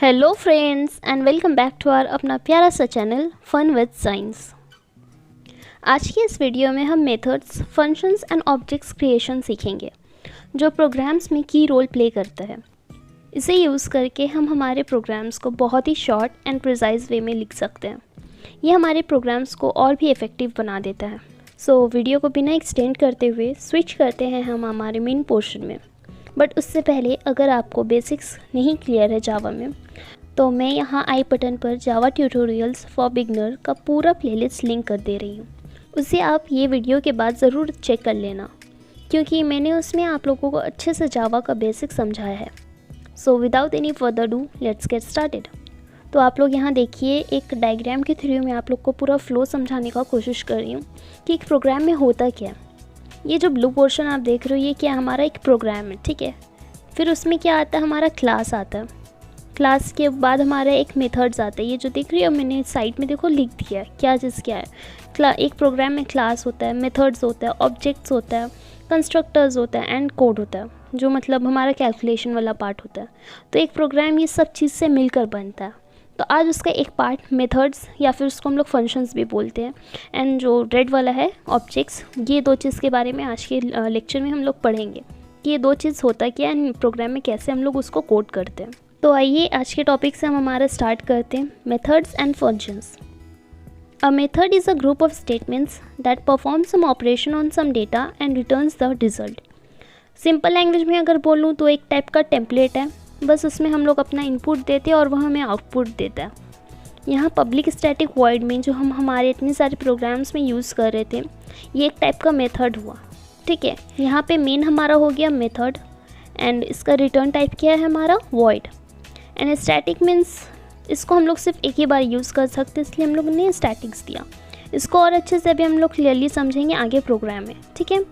Hello friends and welcome back to our अपना प्यारा सा चैनल फन विद साइंस। आज की इस वीडियो में हम methods, functions and objects creation सीखेंगे जो प्रोग्राम्स में की रोल प्ले करता है। इसे यूज़ करके हम हमारे प्रोग्राम्स को बहुत ही शॉर्ट एंड प्रिसाइज वे में लिख सकते हैं। ये हमारे प्रोग्राम्स को और भी इफ़ेक्टिव बना देता है। सो वीडियो को बिना एक्सटेंड करते हुए स्विच करते हैं हम हमारे मेन पोर्शन में। बट उससे पहले अगर आपको बेसिक्स नहीं क्लियर है जावा में, तो मैं यहाँ आई बटन पर जावा ट्यूटोरियल्स फॉर बिगनर का पूरा प्लेलिस्ट लिंक कर दे रही हूँ। उसे आप ये वीडियो के बाद ज़रूर चेक कर लेना, क्योंकि मैंने उसमें आप लोगों को अच्छे से जावा का बेसिक समझाया है। So without any further do let's get started. तो आप लोग यहाँ देखिए, एक डायग्राम के थ्रू मैं आप लोग को पूरा फ्लो समझाने का कोशिश कर रही हूँ कि एक प्रोग्राम में होता क्या है। ये जो ब्लू पोर्शन आप देख रहे हो, ये क्या हमारा एक प्रोग्राम है, ठीक है। फिर उसमें क्या आता है, हमारा क्लास आता है। क्लास के बाद हमारा एक मेथड्स आता है। ये जो देख रही हो मैंने साइड में देखो लिख दिया है क्या चीज़ क्या है। एक प्रोग्राम में क्लास होता है, मेथड्स होता है, ऑब्जेक्ट्स होता है, कंस्ट्रक्टर्स होता है एंड कोड होता है, जो मतलब हमारा कैलकुलेशन वाला पार्ट होता है। तो एक प्रोग्राम ये सब चीज़ से मिलकर बनता है। तो आज उसका एक पार्ट मेथड्स, या फिर उसको हम लोग फंक्शंस भी बोलते हैं, एंड जो रेड वाला है ऑब्जेक्ट्स। ये दो चीज़ के बारे में आज के लेक्चर में हम लोग पढ़ेंगे कि ये दो चीज़ होता क्या है एंड प्रोग्राम में कैसे हम लोग उसको कोड करते हैं। तो आइए आज के टॉपिक से हम हमारा स्टार्ट करते हैं, methods and functions. A method is a group of statements that perform some operation on some data and returns the result. Simple language में अगर बोलूँ तो एक टाइप का टेम्पलेट है, बस उसमें हम लोग अपना इनपुट देते हैं और वह हमें आउटपुट देता है। यहाँ पब्लिक स्टैटिक वॉइड में जो हम हमारे इतने सारे प्रोग्राम्स में यूज़ कर रहे थे, ये एक टाइप का मेथड हुआ, ठीक है। यहाँ पे मेन हमारा हो गया मेथड, एंड इसका रिटर्न टाइप क्या है हमारा वॉइड। एंड स्टैटिक मीन्स इसको हम लोग सिर्फ एक ही बार यूज़ कर सकते हैं, इसलिए हम लोग ने स्टैटिक्स दिया। इसको और अच्छे से अभी हम लोग क्लियरली समझेंगे आगे प्रोग्राम में, ठीक है।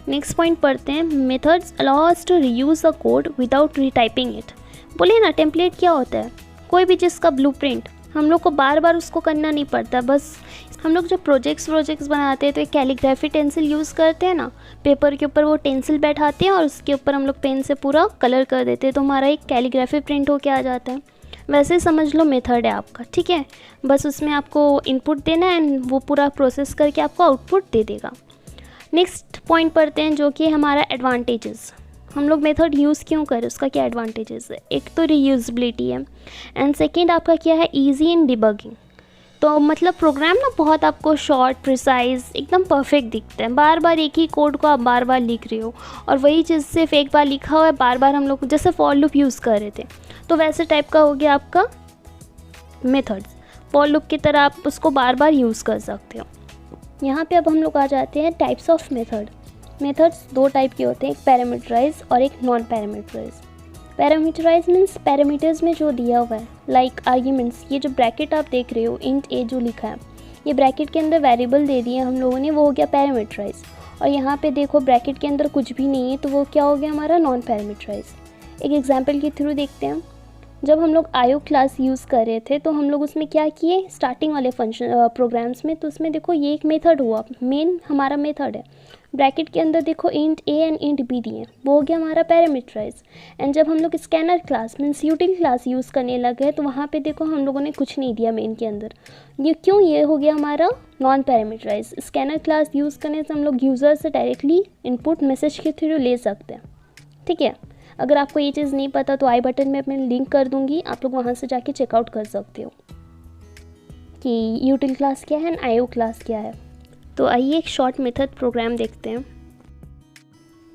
नेक्स्ट पॉइंट पढ़ते हैं, methods allow us to reuse a code without retyping it. बोले ना टेम्पलेट क्या होता है, कोई भी चीज़ का ब्लूप्रिंट हम लोग को बार बार उसको करना नहीं पड़ता। बस हम लोग जब प्रोजेक्ट्स बनाते हैं तो एक कैलीग्राफी टेंसिल यूज़ करते हैं ना, पेपर के ऊपर वो टेंसिल बैठाते हैं और उसके ऊपर हम लोग पेन से पूरा कलर कर देते हैं, तो हमारा एक कैलीग्राफी प्रिंट होके आ जाता है। वैसे समझ लो मेथड है आपका, ठीक है। बस उसमें आपको इनपुट देना है एंड वो पूरा प्रोसेस करके आपको आउटपुट दे देगा। नेक्स्ट पॉइंट पढ़ते हैं, जो कि हमारा एडवांटेजेस। हम लोग मेथड यूज़ क्यों करें, उसका क्या एडवांटेजेस है। एक तो रीयूजबिलिटी है, एंड सेकेंड आपका क्या है, ईजी इन डिबगिंग। तो मतलब प्रोग्राम ना बहुत आपको शॉर्ट, प्रिसाइज, एकदम परफेक्ट दिखता है। बार बार एक ही कोड को आप बार बार लिख रहे हो, और वही चीज़ सिर्फ एक बार लिखा हुआ है, बार बार हम लोग जैसे फॉर लूप यूज़ कर रहे थे, तो वैसे टाइप का हो गया आपका मेथड्स। फॉर लूप की तरह आप उसको बार बार यूज़ कर सकते हो। यहाँ पे अब हम लोग आ जाते हैं टाइप्स ऑफ मेथड। मेथड्स दो टाइप के होते हैं, एक पैरामीटराइज और एक non parameterize. Parameterize means parameters में जो दिया हुआ है, लाइक आर्ग्यूमेंट्स। ये जो ब्रैकेट आप देख रहे हो, इंट ए जो लिखा है, ये ब्रैकेट के अंदर वेरिएबल दे दिए हम लोगों ने, वो हो गया पैरामीटराइज। और यहाँ पे देखो ब्रैकेट के अंदर कुछ भी नहीं है, तो वो क्या हो गया हमारा नॉन पैरामीटराइज। एक एग्जाम्पल के थ्रू देखते हैं। जब हम लोग आयो क्लास यूज़ कर रहे थे, तो हम लोग उसमें क्या किए, स्टार्टिंग वाले फंक्शन प्रोग्राम्स में, तो उसमें देखो ये एक मेथड हुआ, मेन हमारा मेथड है। ब्रैकेट के अंदर देखो int A and int B दिए, वो हो गया हमारा पैरामीटराइज। एंड जब हम लोग scanner class means यूटिल class use करने लगे, तो वहाँ पे देखो हम लोगों ने कुछ नहीं दिया मेन के अंदर। ये क्यों, ये हो गया हमारा non parameterize. Scanner class use करने से हम लोग यूज़र से डायरेक्टली इनपुट मैसेज के थ्रू ले सकते हैं, ठीक है। अगर आपको ये चीज़ नहीं पता तो आई बटन में मैं लिंक कर दूँगी, आप लोग वहाँ से जाके चेकआउट कर सकते हो कि यूटिल क्लास क्या है एंड आईओ क्लास क्या है। तो आइए एक शॉर्ट मेथड प्रोग्राम देखते हैं।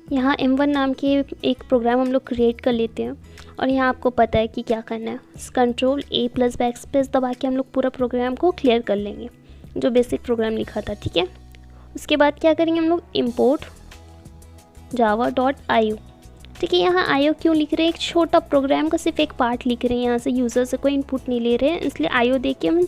यहाँ m1 नाम के एक प्रोग्राम हम लोग क्रिएट कर लेते हैं, और यहाँ आपको पता है कि क्या करना है। कंट्रोल A प्लस बैकस्पेस दबा के हम लोग पूरा प्रोग्राम को क्लियर कर लेंगे, जो बेसिक प्रोग्राम लिखा था, ठीक है। उसके बाद क्या करेंगे हम लोग, इम्पोर्ट java.io, ठीक है। यहाँ आईओ क्यों लिख रहे हैं, एक छोटा प्रोग्राम का सिर्फ एक पार्ट लिख रहे हैं, यहाँ से यूज़र से कोई इनपुट नहीं ले रहे हैं, इसलिए आईओ दे के हम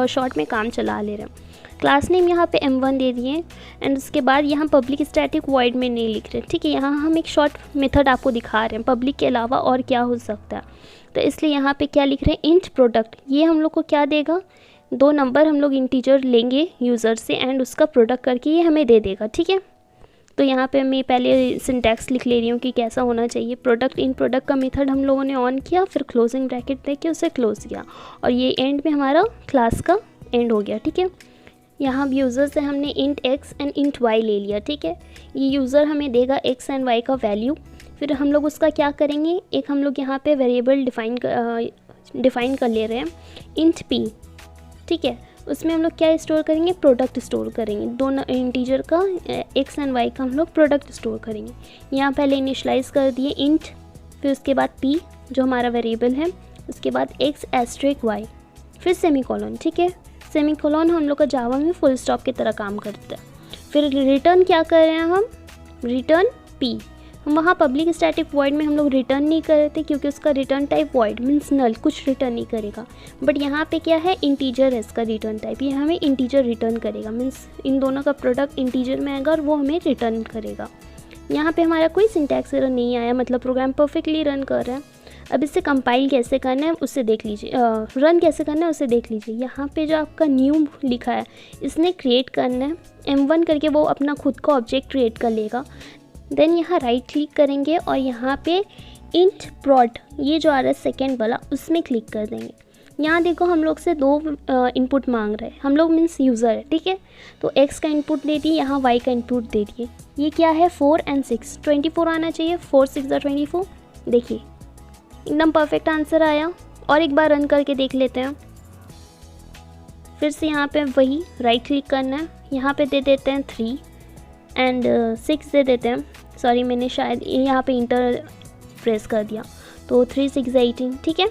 शॉर्ट में काम चला ले रहे हैं। क्लास नेम यहाँ पे m1 दे दिए, एंड उसके बाद यहाँ पब्लिक स्टैटिक वॉइड में नहीं लिख रहे, ठीक है। यहाँ हम एक शॉर्ट मेथड आपको दिखा रहे हैं, पब्लिक के अलावा और क्या हो सकता है, तो इसलिए यहाँ पे क्या लिख रहे हैं, इंट प्रोडक्ट। ये हम लोग को क्या देगा, 2 नंबर हम लोग इंटीजर लेंगे यूज़र से, एंड उसका प्रोडक्ट करके ये हमें दे देगा, ठीक है। तो यहाँ पे मैं पहले सिंटैक्स लिख ले रही हूँ कि कैसा होना चाहिए। प्रोडक्ट इन प्रोडक्ट का मेथड हम लोगों ने ऑन किया, फिर क्लोजिंग ब्रैकेट दे के उसे क्लोज़ किया, और ये एंड में हमारा क्लास का एंड हो गया। ठीक है, यहाँ यूज़र से हमने int x and int y ले लिया। ठीक है, ये यूज़र हमें देगा x एंड y का वैल्यू। फिर हम लोग उसका क्या करेंगे, एक हम लोग यहाँ पे वेरिएबल डिफ़ाइन कर ले रहे हैं इंट p। ठीक है, उसमें हम लोग क्या स्टोर करेंगे, प्रोडक्ट स्टोर करेंगे। दोनों इंटीजर का x एंड y का हम लोग प्रोडक्ट स्टोर करेंगे। यहाँ पहले इनिशलाइज़ कर दिए इंट, फिर उसके बाद p जो हमारा वेरिएबल है, उसके बाद x एस्ट्रिक y, फिर सेमीकोलन। ठीक है, सेमीकोलन हम लोग का जावा में फुल स्टॉप की तरह काम करता है। फिर रिटर्न क्या कर रहे हैं हम, रिटर्न p। हम वहाँ पब्लिक स्टैटिक वॉइड में हम लोग रिटर्न नहीं कर रहे थे क्योंकि उसका रिटर्न टाइप वॉइड मीन्स नल, कुछ रिटर्न नहीं करेगा। बट यहाँ पे क्या है, इंटीजर है इसका रिटर्न टाइप, ये हमें इंटीजर रिटर्न करेगा। मीन्स इन दोनों का प्रोडक्ट इंटीजर में आएगा और वो हमें रिटर्न करेगा। यहाँ पे हमारा कोई सिंटैक्स एरर नहीं आया, मतलब प्रोग्राम परफेक्टली रन कर रहा है। अब इसे कंपाइल कैसे करना है उससे देख लीजिए, रन कैसे करना है उससे देख लीजिए। यहाँ पे जो आपका न्यू लिखा है इसने क्रिएट करना है, M1 करके वो अपना खुद का ऑब्जेक्ट क्रिएट कर लेगा। देन यहाँ राइट क्लिक करेंगे और यहाँ पे इंट prod, ये जो आ रहा है सेकेंड वाला, उसमें क्लिक कर देंगे। यहाँ देखो हम लोग से दो इनपुट मांग रहे हैं, हम लोग मीन्स यूज़र है। ठीक है, तो x का इनपुट दे दिए, यहाँ y का इनपुट दे दिए। ये क्या है, 4 and 6, 24 आना चाहिए। 4 6 24, देखिए एकदम परफेक्ट आंसर आया। और एक बार रन करके देख लेते हैं। फिर से यहाँ पे वही राइट क्लिक करना है, यहाँ पे दे देते हैं 3 and 6 दे देते हैं। सॉरी, मैंने शायद यहाँ पे इंटर प्रेस कर दिया, तो 3 6 18। ठीक है,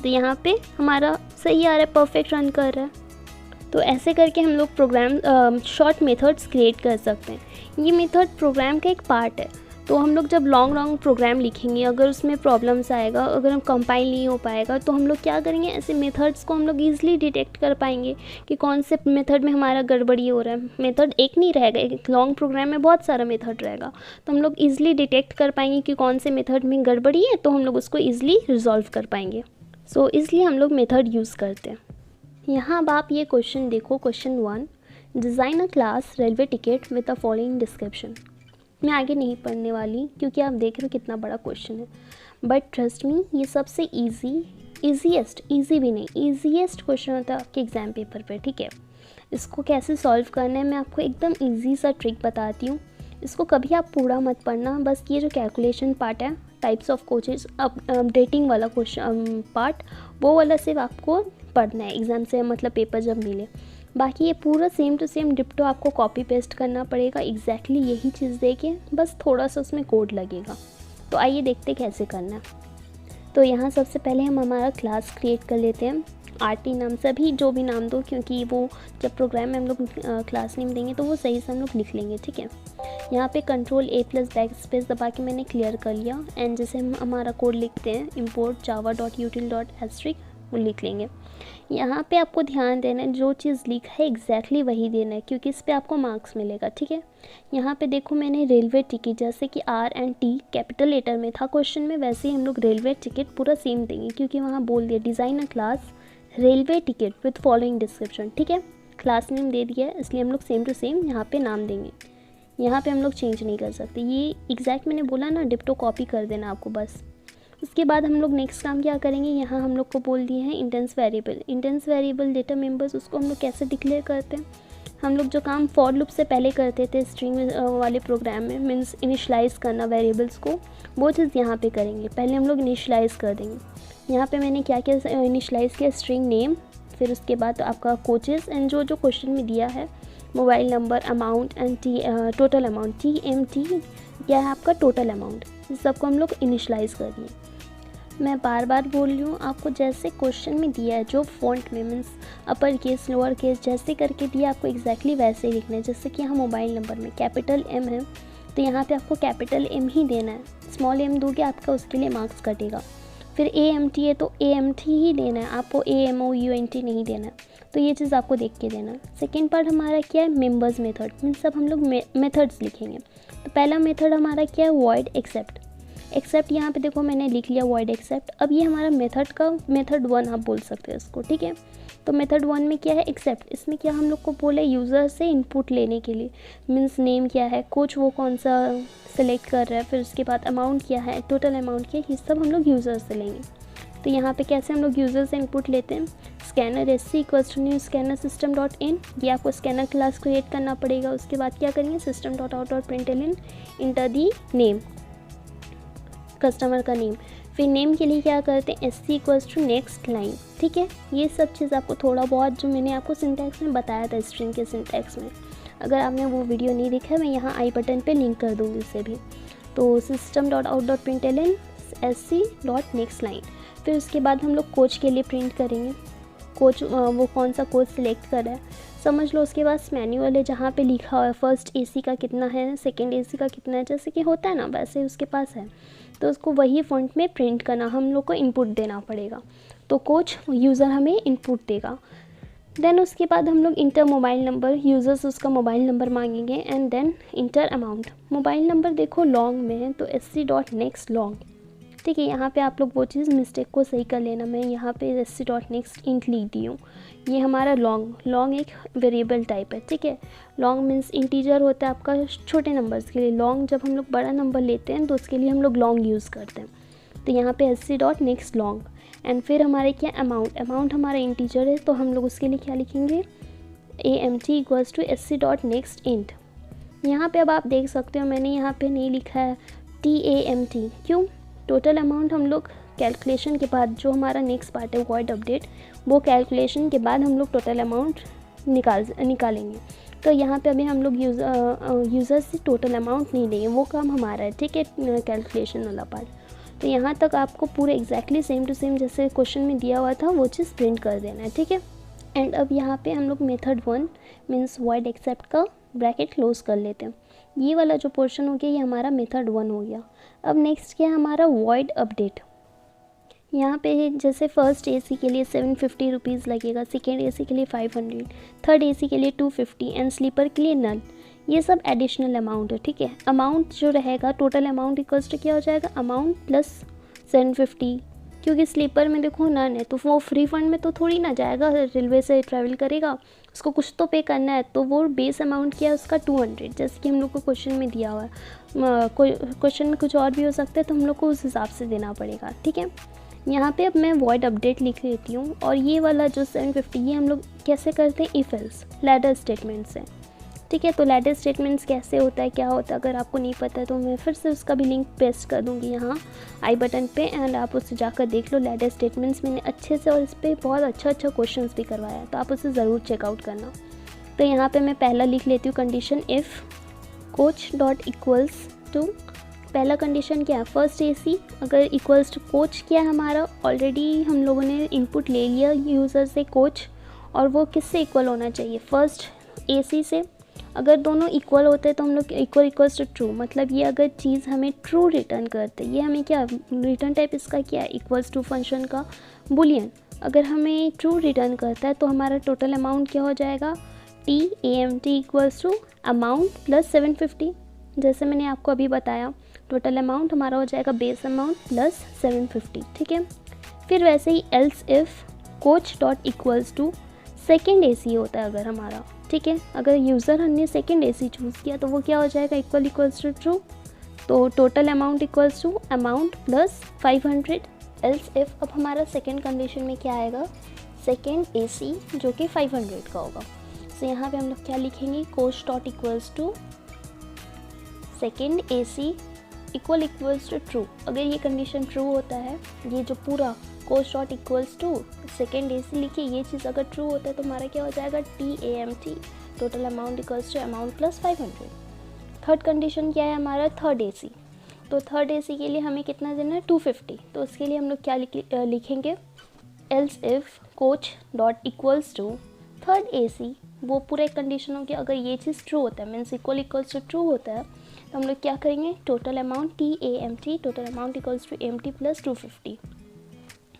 तो यहाँ पे हमारा सही आ रहा है, परफेक्ट रन कर रहा है। तो ऐसे करके हम लोग प्रोग्राम शॉर्ट मेथड्स क्रिएट कर सकते हैं। ये मेथड प्रोग्राम का एक पार्ट है। तो हम लोग जब लॉन्ग प्रोग्राम लिखेंगे, अगर उसमें प्रॉब्लम्स आएगा, अगर हम कंपाइल नहीं हो पाएगा, तो हम लोग क्या करेंगे, ऐसे मेथड्स को हम लोग ईजिली डिटेक्ट कर पाएंगे कि कौन से मेथड में हमारा गड़बड़ी हो रहा है। मेथड एक नहीं रहेगा, एक लॉन्ग प्रोग्राम में बहुत सारा मेथड रहेगा, तो हम लोग ईजिली डिटेक्ट कर पाएंगे कि कौन से मेथड में गड़बड़ी है, तो हम लोग उसको ईजिली रिजॉल्व कर पाएंगे। सो इसलिए हम लोग मेथड यूज़ करते हैं। यहाँ अब आप ये क्वेश्चन देखो, question 1, design a class railway ticket with the following description. मैं आगे नहीं पढ़ने वाली क्योंकि आप देख रहे हो कितना बड़ा क्वेश्चन है, बट ट्रस्ट मी ये सबसे ईज़ी भी नहीं, ईजीएस्ट क्वेश्चन होता है आपके एग्ज़ाम पेपर पे। ठीक है, इसको कैसे सॉल्व करना है मैं आपको एकदम ईजी सा ट्रिक बताती हूँ। इसको कभी आप पूरा मत पढ़ना, बस ये जो कैलकुलेशन पार्ट है, टाइप्स ऑफ कोचेज अपडेटिंग वाला क्वेश्चन पार्ट, वो वाला सिर्फ आपको पढ़ना है एग्ज़ाम से, मतलब पेपर जब मिले। बाकी ये पूरा सेम टू सेम डिप्टो आपको कॉपी पेस्ट करना पड़ेगा, एग्जैक्टली यही चीज़ देके, बस थोड़ा सा उसमें कोड लगेगा। तो आइए देखते कैसे करना है। तो यहाँ सबसे पहले हम हमारा क्लास क्रिएट कर लेते हैं, RT नाम से, भी जो भी नाम दो, क्योंकि वो जब प्रोग्राम में हम लोग क्लास नेम देंगे तो वो सही से हम लोग लिख लेंगे। ठीक है, यहाँ पे Ctrl+A+बैकस्पेस दबा के मैंने क्लियर कर लिया। एंड जैसे हम हमारा कोड लिखते हैं, import java.util.asterisk, वो लिख लेंगे। यहाँ पे आपको ध्यान देना है, जो चीज़ लिखा है एग्जैक्टली वही देना है, क्योंकि इस पे आपको मार्क्स मिलेगा। ठीक है, यहाँ पे देखो मैंने रेलवे टिकट, जैसे कि R and T capital letter में था क्वेश्चन में, वैसे ही हम लोग रेलवे टिकट पूरा सेम देंगे, क्योंकि वहाँ बोल दिया design a class railway ticket with following description. ठीक है, क्लास नेम दे दिया है, इसलिए हम लोग सेम टू सेम यहाँ पे नाम देंगे। यहाँ पे हम लोग चेंज नहीं कर सकते, ये एग्जैक्ट मैंने बोला ना, डिप्टो कॉपी कर देना आपको बस। उसके बाद हम लोग नेक्स्ट काम क्या करेंगे, यहाँ हम लोग को बोल दिए हैं इंटेंस वेरिएबल डेटा मेंबर्स, उसको हम लोग कैसे डिक्लेयर करते हैं। हम लोग जो काम फॉर लूप से पहले करते थे स्ट्रिंग वाले प्रोग्राम में, मीन्स इनिशलाइज़ करना वेरिएबल्स को, वो चीज़ यहाँ पे करेंगे। पहले हम लोग इनिशलाइज़ कर देंगे। यहाँ पे मैंने क्या क्या इनिशलाइज़ किया, स्ट्रिंग नेम, फिर उसके बाद आपका कोचेस एंड जो क्वेश्चन में दिया है, mobile number, amount and total amount, TMT क्या है आपका टोटल अमाउंट, इस सबको हम लोग इनिशलाइज़ कर दिए। मैं बार बार बोल रही हूँ आपको, जैसे क्वेश्चन में दिया है, जो फॉन्ट में means upper case lower case जैसे करके दिया, आपको एग्जैक्टली वैसे ही लिखना है। जैसे कि यहाँ मोबाइल नंबर में कैपिटल M है, तो यहाँ पे आपको कैपिटल M ही देना है। स्मॉल m दोगे आपका उसके लिए मार्क्स कटेगा। फिर AMT है तो AMT ही देना है, आपको AMOUNT नहीं देना है। तो ये चीज़ आपको देख के देना। सेकेंड पार्ट हमारा क्या है, मेंबर्स मेथड, मीन्स सब हम लोग मेथड्स लिखेंगे। तो पहला मेथड हमारा क्या है, वॉइड एक्सेप्ट यहाँ पे देखो मैंने लिख लिया वॉइड एक्सेप्ट। अब ये हमारा मेथड 1 आप बोल सकते हो इसको। ठीक है, तो मेथड 1 में क्या है, एक्सेप्ट। इसमें क्या हम लोग को बोले यूज़र से इनपुट लेने के लिए, मीन्स नेम क्या है, कोच वो कौन सा सेलेक्ट कर रहा है, फिर उसके बाद अमाउंट क्या है, टोटल अमाउंट क्या है, ये सब हम लोग यूज़र से लेंगे। तो यहाँ पे कैसे हम लोग यूज़र से इनपुट लेते हैं, scanner SC equals to new scanner system dot in, ये आपको स्कैनर क्लास क्रिएट करना पड़ेगा। उसके बाद क्या करेंगे, system dot out dot println enter the name, customer का नेम। फिर नेम के लिए क्या करते हैं, SC equals to next line. ठीक है, ये सब चीज़ आपको थोड़ा बहुत जो मैंने आपको सिंटैक्स में बताया था स्ट्रिंग के सिंटैक्स में, अगर आपने वो वीडियो नहीं देखा है मैं यहाँ आई बटन पे लिंक कर दूँगी उसे भी। तो system dot out dot println SC dot next line. फिर उसके बाद हम लोग कोच के लिए प्रिंट करेंगे, कोच वो कौन सा कोच सिलेक्ट कर रहा है, समझ लो। उसके बाद मैनुअल है जहाँ पे लिखा हुआ है फर्स्ट AC का कितना है, सेकंड AC का कितना है, जैसे कि होता है ना वैसे उसके पास है, तो उसको वही फॉन्ट में प्रिंट करना हम लोग को इनपुट देना पड़ेगा। तो कोच यूज़र हमें इनपुट देगा। देन उसके बाद हम लोग इंटर मोबाइल नंबर, यूज़र्स उसका मोबाइल नंबर मांगेंगे, and then enter amount. Mobile number देखो लॉन्ग में है तो SC डॉट नेक्स्ट लॉन्ग। ठीक है, यहाँ पे आप लोग वो चीज़ मिस्टेक को सही कर लेना, मैं यहाँ पे SC डॉट नेक्स्ट इंट लिख दी हूँ। ये हमारा लॉन्ग एक वेरिएबल टाइप है। ठीक है, लॉन्ग मीन्स इंटीजर होता है आपका छोटे नंबर्स के लिए, लॉन्ग जब हम लोग बड़ा नंबर लेते हैं तो उसके लिए हम लोग लॉन्ग यूज़ करते हैं। तो यहाँ पे SC dot next long. And फिर हमारे क्या अमाउंट हमारा इंटीजर है तो हम लोग उसके लिए क्या लिखेंगे, AMT equals to SC dot next int. यहाँ पे अब आप देख सकते हो मैंने यहाँ पे नहीं लिखा है TAMT, क्यों, टोटल अमाउंट हम लोग कैलकुलेशन के बाद जो हमारा नेक्स्ट पार्ट है वॉइड अपडेट, वो कैलकुलेशन के बाद हम लोग टोटल अमाउंट निकालेंगे। तो यहाँ पे अभी हम लोग यूज़र से टोटल अमाउंट नहीं लेंगे, वो काम हमारा है। ठीक है, कैलकुलेशन वाला पार्ट। तो यहाँ तक आपको पूरे एग्जैक्टली सेम टू सेम जैसे क्वेश्चन में दिया हुआ था वो चीज़ प्रिंट कर देना है। ठीक है, एंड अब यहाँ पे हम लोग मेथड 1 मीन्स वॉइड एक्सेप्ट का ब्रैकेट क्लोज कर लेते हैं। ये वाला जो पोर्शन हो गया ये हमारा मेथड 1 हो गया। अब नेक्स्ट क्या है हमारा वॉइड अपडेट। यहाँ पे जैसे फर्स्ट AC के लिए 750 रुपीज़ लगेगा, सेकेंड AC के लिए 500, थर्ड AC के लिए 250 एंड स्लीपर के लिए नल। ये सब एडिशनल अमाउंट है। ठीक है, अमाउंट जो रहेगा टोटल अमाउंट इक्वल्स टू क्या हो जाएगा, अमाउंट प्लस 750, क्योंकि स्लीपर में देखो नन है तो वो फ्री फंड में तो थोड़ी ना जाएगा, रेलवे से ट्रैवल करेगा, उसको कुछ तो पे करना है। तो वो बेस अमाउंट क्या है उसका 200, जैसे कि हम लोग को क्वेश्चन में दिया हुआ है। क्वेश्चन में कुछ और भी हो सकता है तो हम लोग को उस हिसाब से देना पड़ेगा। ठीक है, यहाँ पे अब मैं वॉइड अपडेट लिख लेती हूँ। और ये वाला जो 750 ये हम लोग कैसे करते हैं, इफ एल्स लैडर स्टेटमेंट से। ठीक है, तो लैडर स्टेटमेंट्स कैसे होता है, क्या होता है, अगर आपको नहीं पता है तो मैं फिर से उसका भी लिंक पेस्ट कर दूँगी यहाँ आई बटन पे, एंड आप उससे जाकर देख लो। लैडर स्टेटमेंट्स मैंने अच्छे से और इस पर बहुत अच्छा क्वेश्चंस भी करवाया है, तो आप उसे ज़रूर चेकआउट करना। तो यहाँ पे मैं पहला लिख लेती हूँ condition, if coach dot equals to, पहला कंडीशन क्या है, फर्स्ट AC अगर इक्वल्स टू कोच क्या है हमारा, ऑलरेडी हम लोगों ने इनपुट ले लिया यूज़र से कोच, और वो किससे इक्वल होना चाहिए, फर्स्ट AC से। अगर दोनों इक्वल होते हैं तो हम लोग इक्वल्स टू ट्रू, मतलब ये अगर चीज़ हमें ट्रू रिटर्न करते, ये हमें क्या रिटर्न टाइप इसका क्या है, इक्वल्स टू फंक्शन का बुलियन। अगर हमें ट्रू रिटर्न करता है तो हमारा टोटल अमाउंट क्या हो जाएगा, TAMT equals to amount plus 750। जैसे मैंने आपको अभी बताया टोटल अमाउंट हमारा हो जाएगा बेस अमाउंट प्लस 750। ठीक है, फिर वैसे ही else if coach dot equals to second AC होता है अगर हमारा। ठीक है, अगर यूज़र हमने सेकेंड AC चूज़ किया तो वो क्या हो जाएगा, इक्वल्स टू ट्रू, तो total amount equals to amount plus 500। Else if अब हमारा सेकेंड कंडीशन में क्या आएगा, सेकेंड AC जो कि 500 का होगा। तो यहाँ पे हम लोग क्या लिखेंगे, coach dot equals to second AC equals to true. अगर ये कंडीशन ट्रू होता है, ये जो पूरा coach dot equals to second AC लिखिए, ये चीज़ अगर ट्रू होता है तो हमारा क्या हो जाएगा, TAMT total amount equals to amount plus 500। Third condition क्या है हमारा, थर्ड AC। तो थर्ड AC के लिए हमें कितना देना है, 250। तो उसके लिए हम लोग क्या लिखेंगे, else if coach dot equals to third AC, वो पूरे कंडीशन हो गया। अगर ये चीज़ ट्रू होता है मीन्स इक्वल्स टू ट्रू होता है तो हम लोग क्या करेंगे, total amount TAMT total amount equals to MT plus 250।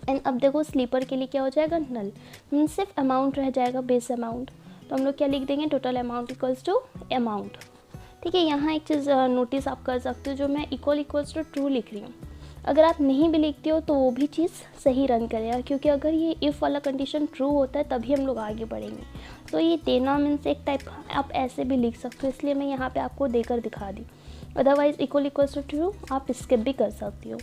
And अब देखो स्लीपर के लिए क्या हो जाएगा, नल, मीन्स सिर्फ अमाउंट रह जाएगा बेस अमाउंट। तो हम लोग क्या लिख देंगे, total amount equals to amount. ठीक है, यहाँ एक चीज़ नोटिस आप कर सकते हो, जो मैं इक्वल्स टू ट्रू लिख रही हूँ, अगर आप नहीं भी लिखते हो तो वो भी चीज़ सही रन करेगा, क्योंकि अगर ये इफ़ वाला कंडीशन ट्रू होता है तभी हम लोग आगे बढ़ेंगे। तो ये देना मीन्स एक टाइप आप ऐसे भी लिख सकते हो, इसलिए मैं यहाँ पे आपको देकर दिखा दी। अदरवाइज़ इक्वल्स टू ट्रू आप स्किप भी कर सकती हो।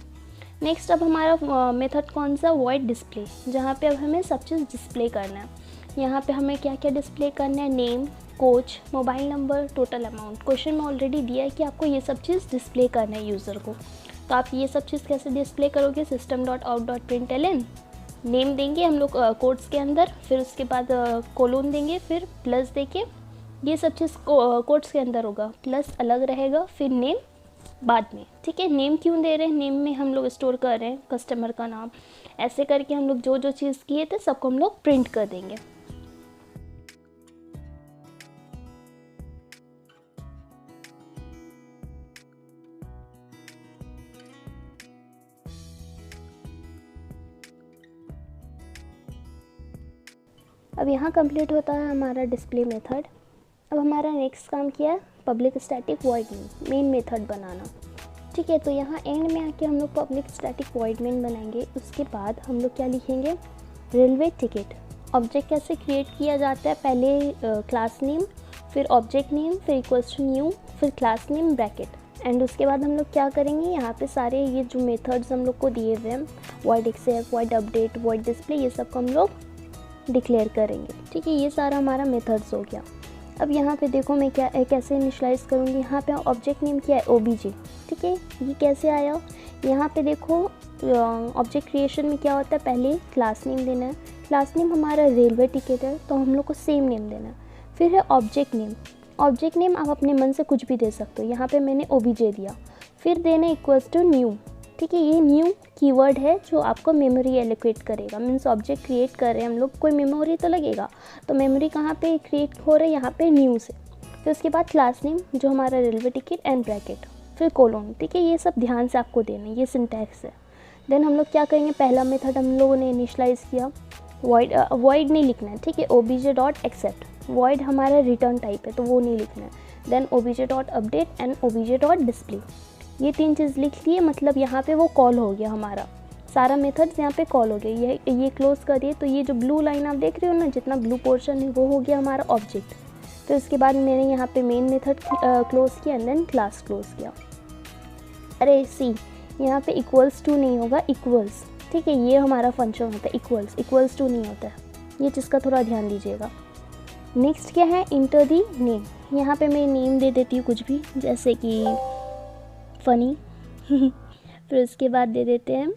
नेक्स्ट अब हमारा मेथड कौन सा, वॉइड डिस्प्ले, जहाँ पे अब हमें सब चीज़ डिस्प्ले करना है। यहाँ पे हमें क्या क्या डिस्प्ले करना है, name, coach, mobile number, total amount. Question में ऑलरेडी दिया है कि आपको ये सब चीज़ डिस्प्ले करना है यूज़र को। तो आप ये सब चीज़ कैसे डिस्प्ले करोगे, system.out.println नेम देंगे हम लोग कोट्स के अंदर, फिर उसके बाद कोलोन देंगे, फिर प्लस देके ये सब चीज़ कोट्स के अंदर होगा, प्लस अलग रहेगा, फिर नेम बाद में। ठीक है, नेम क्यों दे रहे हैं, नेम में हम लोग स्टोर कर रहे हैं कस्टमर का नाम। ऐसे करके हम लोग जो जो चीज़ किए थे सबको हम लोग प्रिंट कर देंगे। अब यहाँ कंप्लीट होता है हमारा डिस्प्ले मेथड। अब हमारा नेक्स्ट काम क्या है, public static void main method बनाना। ठीक है, तो यहाँ एंड में आके हम लोग पब्लिक स्टैटिक वॉइड मेन बनाएंगे। उसके बाद हम लोग क्या लिखेंगे, रेलवे टिकट। ऑब्जेक्ट कैसे क्रिएट किया जाता है, पहले क्लास नेम, फिर ऑब्जेक्ट नेम, फिर इक्वल्स टू न्यू, फिर क्लास नेम ब्रैकेट। एंड उसके बाद हम लोग क्या करेंगे, यहाँ पे सारे ये जो मेथड्स हम लोग को दिए हुए हैं, void accept, void update, void display, ये सब को हम लोग डिक्लेयर करेंगे। ठीक है, ये सारा हमारा मेथड्स हो गया। अब यहाँ पे देखो मैं क्या कैसे इनिशियलाइज करूँगी। यहाँ पे ऑब्जेक्ट नेम क्या है, OBJ। ठीक है, ये कैसे आया, यहाँ पे देखो ऑब्जेक्ट क्रिएशन में क्या होता है, पहले क्लास नेम देना है। क्लास नेम हमारा रेलवे टिकट है तो हम लोग को सेम नेम देना है। फिर है ऑब्जेक्ट नेम। ऑब्जेक्ट नेम आप अपने मन से कुछ भी दे सकते हो, यहाँ पर मैंने OBJ दिया। फिर देना इक्वल्स टू न्यू। ठीक है, ये न्यू कीवर्ड है जो आपको मेमोरी एलोकेट करेगा। मीन्स ऑब्जेक्ट क्रिएट कर रहे हैं हम लोग, कोई मेमोरी तो लगेगा, तो मेमोरी कहाँ पे क्रिएट हो रहा है, यहाँ पे न्यू से। फिर उसके बाद क्लास नेम जो हमारा रेलवे टिकट एंड ब्रैकेट, फिर कोलोन। ठीक है, ये सब ध्यान से आपको देना है, ये सिंटैक्स है। देन हम लोग क्या करेंगे, पहला मेथड हम लोगों ने इनिशलाइज किया, वॉइड नहीं लिखना है। ठीक है, OBJ.accept, वॉइड हमारा रिटर्न टाइप है तो वो नहीं लिखना है। देन OBJ.update एंड OBJ.display, ये 3 चीज़ लिख लिए, मतलब यहाँ पे वो कॉल हो गया हमारा, सारा मेथड्स यहाँ पे कॉल हो गया। ये क्लोज करिए, तो ये जो ब्लू लाइन आप देख रहे हो ना, जितना ब्लू पोर्शन है वो हो गया हमारा ऑब्जेक्ट। तो इसके बाद मैंने यहाँ पे मेन मेथड क्लोज किया एंड देन क्लास क्लोज किया। अरे सी, यहाँ पे इक्वल्स टू नहीं होगा, इक्वल्स। ठीक है, ये हमारा फंक्शन होता है इक्वल्स, इक्वल्स टू नहीं होता है, ये चीज़ का थोड़ा ध्यान दीजिएगा। नेक्स्ट क्या है, इंटर दी नेम। यहाँ पे मैं नेम दे देती हूँ कुछ भी, जैसे कि फ़नी फिर उसके बाद दे देते हैं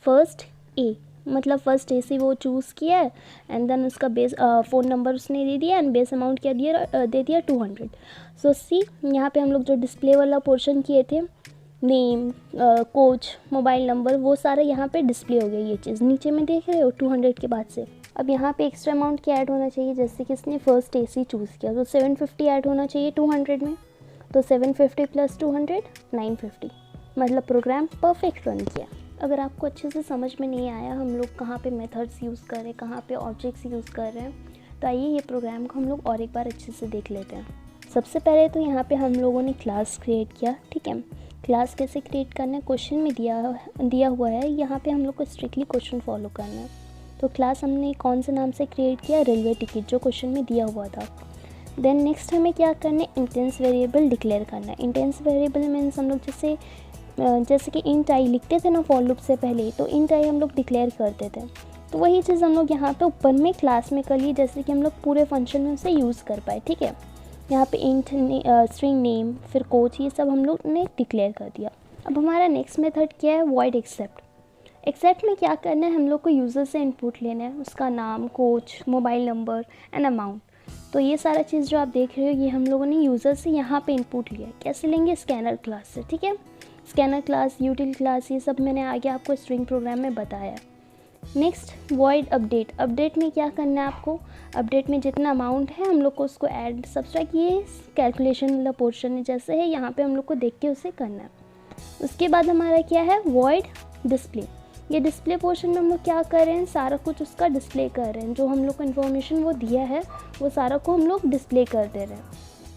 फर्स्ट ए, मतलब फर्स्ट ए से वो चूज़ किया है एंड देन उसका बेस फ़ोन नंबर उसने दे दिया एंड बेस अमाउंट क्या दिया, दे दिया 200। सो सी, यहाँ पे हम लोग जो डिस्प्ले वाला पोर्शन किए थे, नेम, कोच, मोबाइल नंबर, वो सारा यहाँ पे डिस्प्ले हो गया। ये चीज़ नीचे में देख रहे हो 200 के बाद से। अब यहाँ पे एक्स्ट्रा अमाउंट क्या ऐड होना चाहिए, जैसे कि इसने फर्स्ट ए सी चूज़ किया तो 750 ऐड होना चाहिए 200 में, तो 750 + 200 950, मतलब प्रोग्राम परफेक्ट रन किया। अगर आपको अच्छे से समझ में नहीं आया हम लोग कहाँ पे मेथड्स यूज़ कर रहे हैं, कहाँ पे ऑब्जेक्ट्स यूज़ कर रहे हैं, तो आइए ये प्रोग्राम को हम लोग और एक बार अच्छे से देख लेते हैं। सबसे पहले तो यहाँ पे हम लोगों ने क्लास क्रिएट किया। ठीक है, क्लास कैसे क्रिएट करना है, क्वेश्चन में दिया हुआ है, यहाँ पे हम लोग को स्ट्रिक्टली क्वेश्चन फॉलो करना है। तो क्लास हमने कौन से नाम से क्रिएट किया, रेलवे टिकट, जो क्वेश्चन में दिया हुआ था। देन नेक्स्ट हमें क्या करना है, इंटेंस वेरिएबल डिक्लेयर करना है। इंटेंस वेरिएबल मीन्स हम लोग जैसे कि इंट आई लिखते थे ना फॉर लूप से पहले, तो इंट आई हम लोग डिक्लेयर करते थे। तो वही चीज़ हम लोग यहाँ पे ऊपर में क्लास में कर लिए, जैसे कि हम लोग पूरे फंक्शन में उसे यूज़ कर पाए। ठीक है, यहाँ पे इंट, स्ट्रिंग नेम, फिर कोच, ये सब हम लोग ने डिक्लेयर कर दिया। अब हमारा नेक्स्ट मेथड क्या है, वॉइड एक्सेप्ट। एक्सेप्ट में क्या करना है, हम लोग को यूज़र से इनपुट लेना है, उसका नाम, coach, mobile number and amount. तो ये सारा चीज़ जो आप देख रहे हो ये हम लोगों ने यूज़र से यहाँ पे इनपुट लिया। कैसे लेंगे, स्कैनर क्लास से। ठीक है, स्कैनर क्लास, यूटिल क्लास, ये सब मैंने आगे आपको स्ट्रिंग प्रोग्राम में बताया। Next void update. अपडेट में क्या करना है आपको, अपडेट में जितना अमाउंट है हम लोग को उसको ऐड सब्सट्रैक्ट, ये कैलकुलेशन वाला पोर्शन है जैसे है, यहाँ पे हम लोग को देख के उसे करना है। उसके बाद हमारा क्या है, वॉइड डिस्प्ले। ये डिस्प्ले पोर्शन में हम लोग क्या कर रहे हैं, सारा कुछ उसका डिस्प्ले कर रहे हैं, जो हम लोग को इन्फॉर्मेशन वो दिया है वो सारा को हम लोग डिस्प्ले कर दे रहे हैं।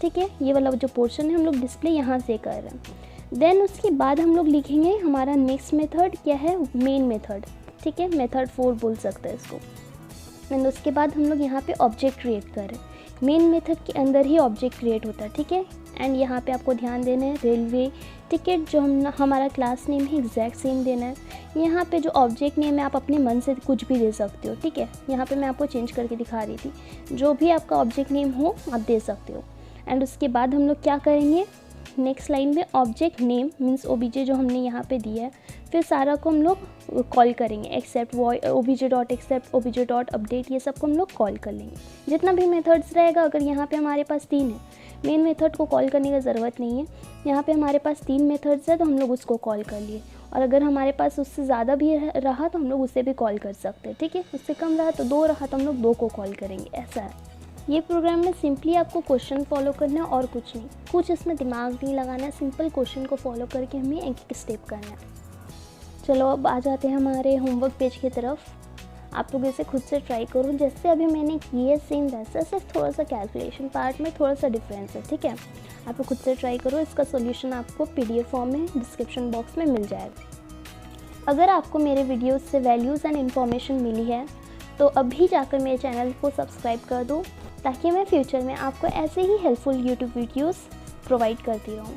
ठीक है, ये वाला जो पोर्शन है हम लोग डिस्प्ले यहाँ से कर रहे हैं। देन उसके बाद हम लोग लिखेंगे हमारा नेक्स्ट मेथड क्या है, मेन मेथड, ठीक है, मेथड 4 बोल सकते हैं इसको। एंड उसके बाद हम लोग यहाँ पे ऑब्जेक्ट क्रिएट कर रहे हैं, मेन मेथड के अंदर ही ऑब्जेक्ट क्रिएट होता है, ठीक है। एंड यहाँ पे आपको ध्यान देना है रेलवे टिकट जो हमारा क्लास नेम है एग्जैक्ट सेम देना है। यहाँ पे जो ऑब्जेक्ट नेम है आप अपने मन से कुछ भी दे सकते हो, ठीक है। यहाँ पे मैं आपको चेंज करके दिखा रही थी, जो भी आपका ऑब्जेक्ट नेम हो आप दे सकते हो। एंड उसके बाद हम लोग क्या करेंगे, नेक्स्ट लाइन में ऑब्जेक्ट नेम मीन्स ओबीजे जो हमने यहाँ पे दिया है, फिर सारा को हम लोग कॉल करेंगे accept OBJ dot accept OBJ dot update, ये सब को हम लोग कॉल कर लेंगे। जितना भी मेथड्स रहेगा, अगर यहाँ पे हमारे पास 3 है, मेन मेथड को कॉल करने की ज़रूरत नहीं है। यहाँ पे हमारे पास 3 मेथड्स है तो हम लोग उसको कॉल कर लिए, और अगर हमारे पास उससे ज़्यादा भी रहा तो हम लोग उसे भी कॉल कर सकते हैं, ठीक है। उससे कम रहा तो 2 रहा तो हम लोग 2 को कॉल करेंगे, ऐसा है। ये प्रोग्राम में सिंपली आपको क्वेश्चन फॉलो करना है और कुछ नहीं, कुछ इसमें दिमाग नहीं लगाना है, सिंपल क्वेश्चन को फॉलो करके हमें एक एक स्टेप करना है। चलो अब आ जाते हैं हमारे होमवर्क पेज की तरफ। आप लोग इसे खुद से ट्राई करो, जैसे अभी मैंने किए सेम वैसा, सिर्फ थोड़ा सा कैलकुलेशन पार्ट में थोड़ा सा डिफरेंस है, ठीक है। आप लोग खुद से ट्राई करो, इसका सोल्यूशन आपको PDF फॉर्म में डिस्क्रिप्शन बॉक्स में मिल जाएगा। अगर आपको मेरे वीडियोज़ से वैल्यूज़ एंड इन्फॉर्मेशन मिली है तो अभी जाकर मेरे चैनल को सब्सक्राइब कर दो, ताकि मैं फ्यूचर में आपको ऐसे ही हेल्पफुल यूट्यूब वीडियोस प्रोवाइड करती रहूँ।